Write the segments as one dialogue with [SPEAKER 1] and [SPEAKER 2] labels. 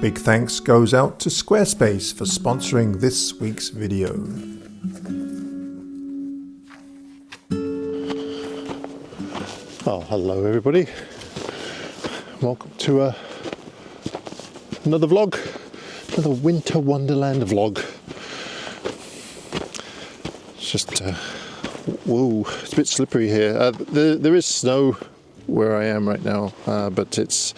[SPEAKER 1] big thanks goes out to Squarespace for sponsoring this week's video. Oh, hello everybody. Welcome to another vlog, another winter wonderland vlog. It's just, whoa, it's a bit slippery here. There is snow where I am right now, but it's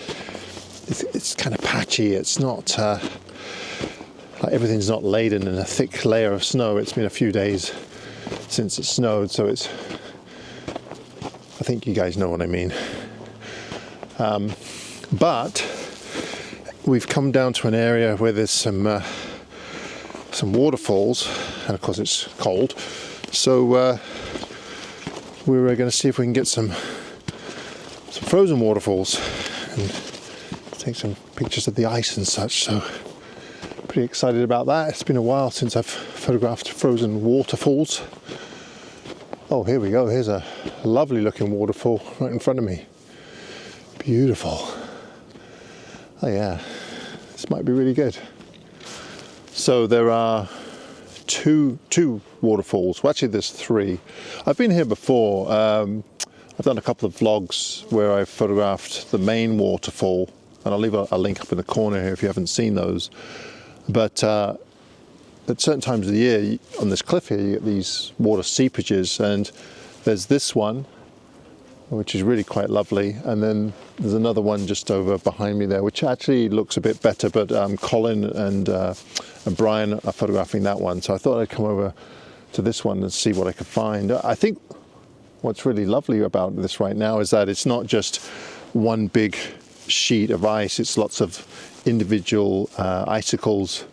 [SPEAKER 1] kind of patchy. It's not like everything's not laden in a thick layer of snow. It's been a few days since it snowed, so it's, I think you guys know what I mean. But we've come down to an area where there's some waterfalls, and of course it's cold. So we're going to see if we can get some frozen waterfalls and take some pictures of the ice and such. So pretty excited about that. It's been a while since I've photographed frozen waterfalls. Oh, here we go. Here's a lovely looking waterfall right in front of me. Beautiful. Oh yeah, this might be really good. So there are two waterfalls. Well, actually there's three. I've been here before. I've done a couple of vlogs where I've photographed the main waterfall, and I'll leave a link up in the corner here if you haven't seen those. But at certain times of the year, on this cliff here, you get these water seepages, and there's this one, which is really quite lovely, and then there's another one just over behind me there, which actually looks a bit better, but Colin and Brian are photographing that one, so I thought I'd come over to this one and see what I could find. I think what's really lovely about this right now is that it's not just one big sheet of ice, it's lots of individual icicles,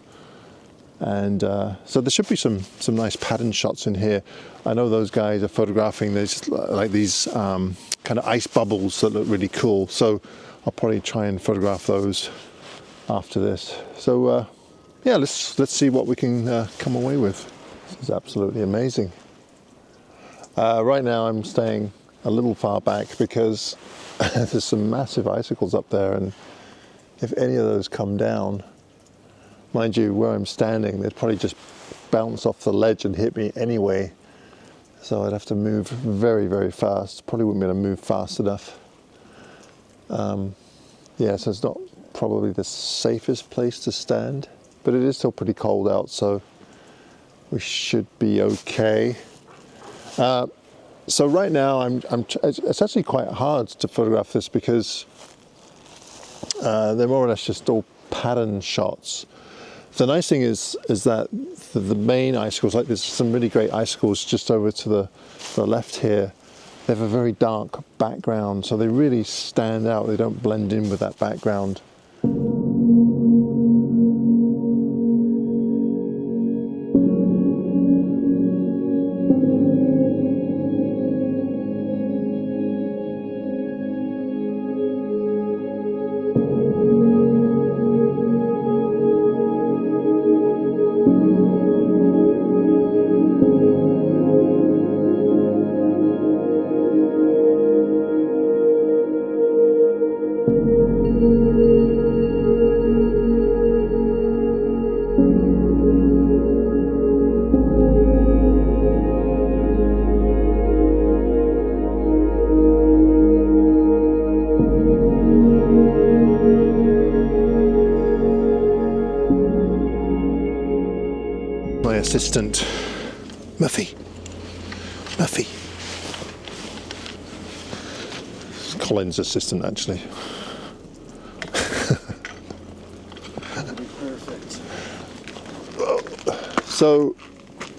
[SPEAKER 1] and so there should be some nice pattern shots in here. I know those guys are photographing these kind of ice bubbles that look really cool, so I'll probably try and photograph those after this. So yeah, let's see what we can come away with. This is absolutely amazing. Right now I'm staying a little far back because there's some massive icicles up there, and if any of those come down, mind you, where I'm standing, they'd probably just bounce off the ledge and hit me anyway. So I'd have to move very, very fast. Probably wouldn't be able to move fast enough. Yeah, so it's not probably the safest place to stand, but it is still pretty cold out, so we should be okay. So right now, it's actually quite hard to photograph this because they're more or less just all pattern shots. The nice thing is that the main icicles, like there's some really great icicles just over to the left here, they have a very dark background, so they really stand out. They don't blend in with that background. My assistant, Muffy. It's Colin's assistant, actually.
[SPEAKER 2] Perfect.
[SPEAKER 1] So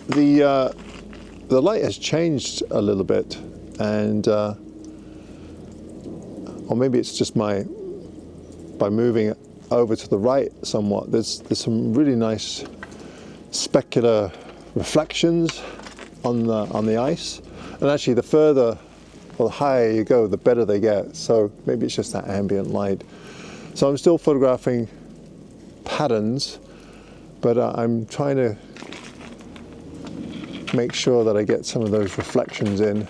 [SPEAKER 1] the light has changed a little bit, and or maybe it's just by moving over to the right somewhat. There's some really nice specular reflections on the ice, and actually the further or the higher you go, the better they get. So maybe it's just that ambient light. So I'm still photographing patterns, but I'm trying to make sure that I get some of those reflections in,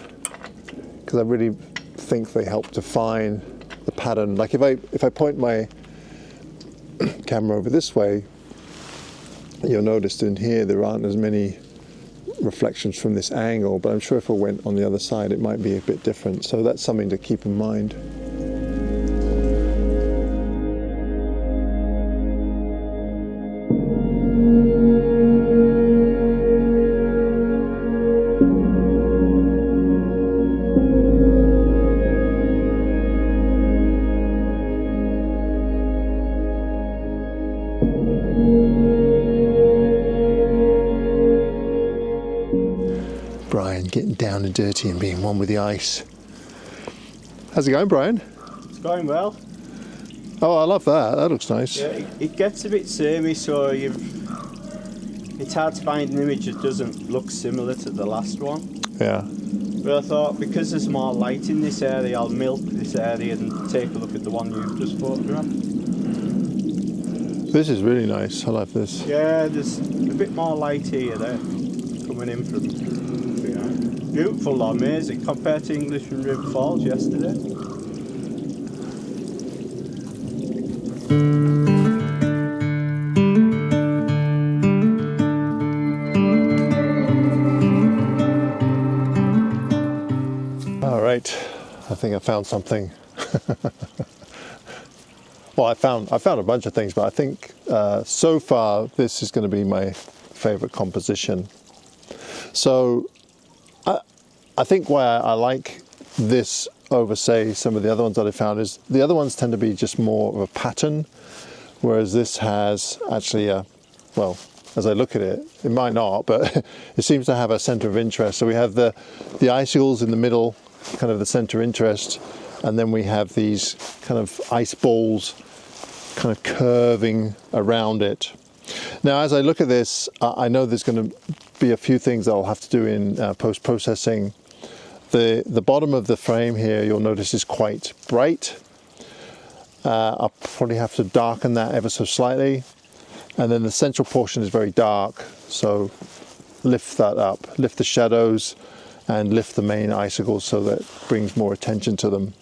[SPEAKER 1] because I really think they help define the pattern. Like if I point my camera over this way, you'll notice in here there aren't as many reflections from this angle, but I'm sure if I went on the other side it might be a bit different, so that's something to keep in mind. Brian getting down and dirty and being one with the ice. How's it going, Brian?
[SPEAKER 2] It's going well.
[SPEAKER 1] Oh, I love that. That looks nice.
[SPEAKER 2] Yeah, it gets a bit samey, so it's hard to find an image that doesn't look similar to the last one.
[SPEAKER 1] Yeah.
[SPEAKER 2] But I thought because there's more light in this area, I'll milk this area and take a look at the one you've just photographed.
[SPEAKER 1] This is really nice. I like this.
[SPEAKER 2] Yeah, there's a bit more light here there, coming in from behind. Beautiful, amazing, compared to English and River Falls yesterday.
[SPEAKER 1] All right, I think I found something. Well, I found a bunch of things, but I think so far this is going to be my favorite composition. So I think why I like this over, say, some of the other ones that I found is the other ones tend to be just more of a pattern, whereas this has actually well, as I look at it, it might not, but it seems to have a center of interest. So we have the icicles in the middle, kind of the center interest, and then we have these kind of ice balls kind of curving around it. Now, as I look at this, I know there's going to be a few things that I'll have to do in post-processing. The bottom of the frame here, you'll notice, is quite bright. I'll probably have to darken that ever so slightly. And then the central portion is very dark, so lift that up, lift the shadows and lift the main icicles so that brings more attention to them.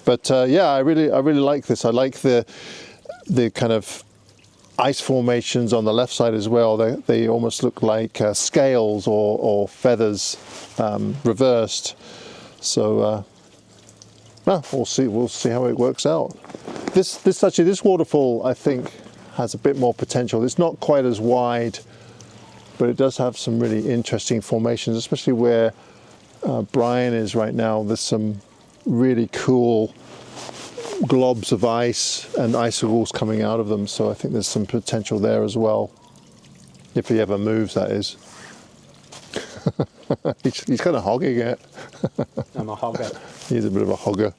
[SPEAKER 1] But yeah, I really like this. I like the kind of ice formations on the left side as well. They almost look like scales or feathers reversed. So well, we'll see how it works out. This waterfall, I think, has a bit more potential. It's not quite as wide, but it does have some really interesting formations, especially where Brian is right now. There's some really cool globs of ice and icicles coming out of them, so I think there's some potential there as well, if he ever moves, that is. He's kind of hogging it.
[SPEAKER 2] I'm a hogger.
[SPEAKER 1] He's a bit of a hogger.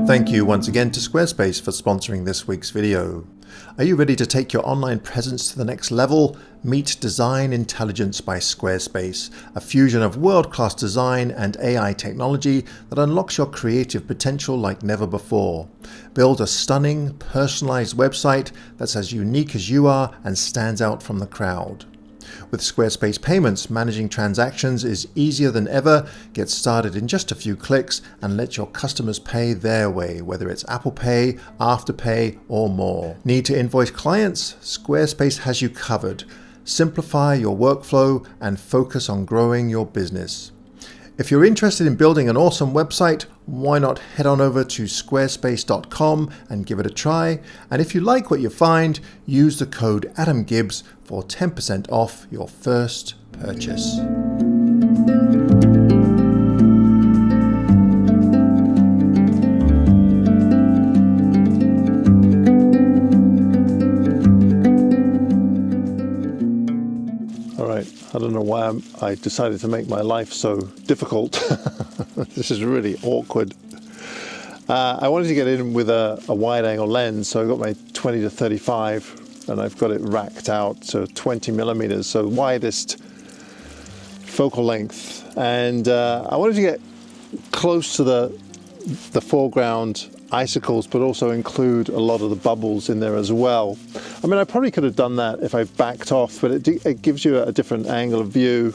[SPEAKER 3] Thank you once again to Squarespace for sponsoring this week's video. Are you ready to take your online presence to the next level? Meet Design Intelligence by Squarespace, a fusion of world-class design and AI technology that unlocks your creative potential like never before. Build a stunning, personalized website that's as unique as you are and stands out from the crowd. With Squarespace Payments, managing transactions is easier than ever. Get started in just a few clicks and let your customers pay their way, whether it's Apple Pay, Afterpay, or more. Need to invoice clients? Squarespace has you covered. Simplify your workflow and focus on growing your business. If you're interested in building an awesome website, why not head on over to squarespace.com and give it a try. And if you like what you find, use the code AdamGibbs for 10% off your first purchase.
[SPEAKER 1] I don't know why I decided to make my life so difficult. This is really awkward. I wanted to get in with a wide angle lens, so I got my 20 to 35 and I've got it racked out to 20 millimeters, so widest focal length. And I wanted to get close to the foreground icicles, but also include a lot of the bubbles in there as well. I mean, I probably could have done that if I backed off, but it gives you a different angle of view.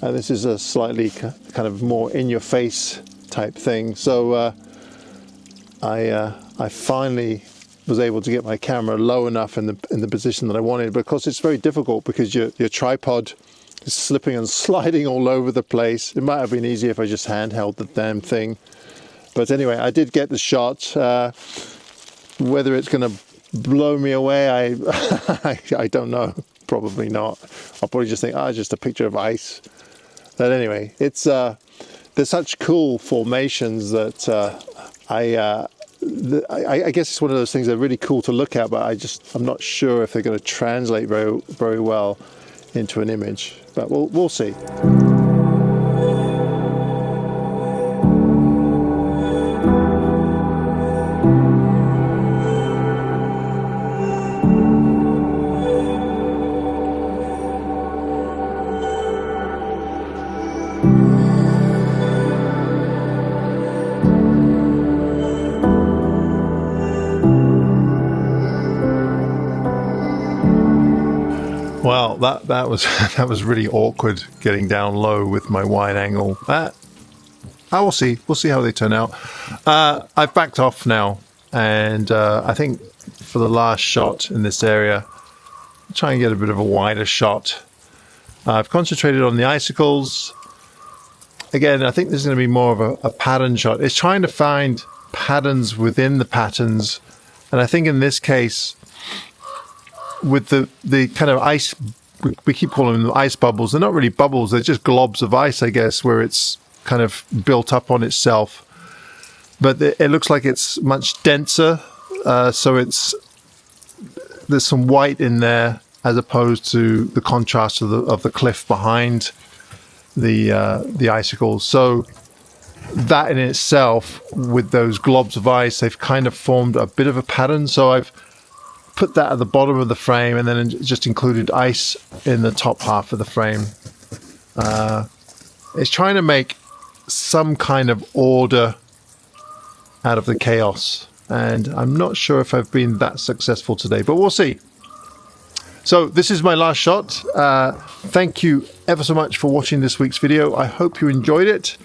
[SPEAKER 1] And this is a slightly kind of more in-your-face type thing. So I finally was able to get my camera low enough in the position that I wanted, because it's very difficult because your tripod is slipping and sliding all over the place. It might have been easier if I just handheld the damn thing. But anyway, I did get the shot. Whether it's going to blow me away, I don't know. Probably not. I'll probably just think, just a picture of ice. But anyway, it's they're such cool formations that I guess it's one of those things that are really cool to look at, but I'm not sure if they're going to translate very well into an image. But we'll see. Well, that was really awkward getting down low with my wide angle. We'll see. We'll see how they turn out. I've backed off now, and I think for the last shot in this area, I'll try and get a bit of a wider shot. I've concentrated on the icicles. Again, I think this is going to be more of a pattern shot. It's trying to find patterns within the patterns, and I think in this case, with the kind of ice, we keep calling them ice bubbles. They're not really bubbles. They're just globs of ice, I guess, where it's kind of built up on itself. But it looks like it's much denser. So there's some white in there as opposed to the contrast of the cliff behind the icicles. So that in itself, with those globs of ice, they've kind of formed a bit of a pattern. So I've put that at the bottom of the frame and then just included ice in the top half of the frame. It's trying to make some kind of order out of the chaos, and I'm not sure if I've been that successful today, but we'll see. So this is my last shot. Thank you ever so much for watching this week's video. I hope you enjoyed it.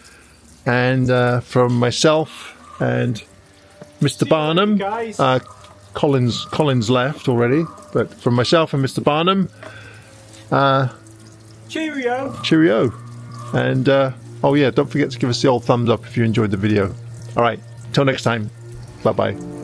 [SPEAKER 1] And from myself and Mr. Barnum,
[SPEAKER 2] guys.
[SPEAKER 1] Colin's left already, but from myself and Mr. Barnum, cheerio. And oh yeah, don't forget to give us the old thumbs up if you enjoyed the video. All right, till next time, bye bye.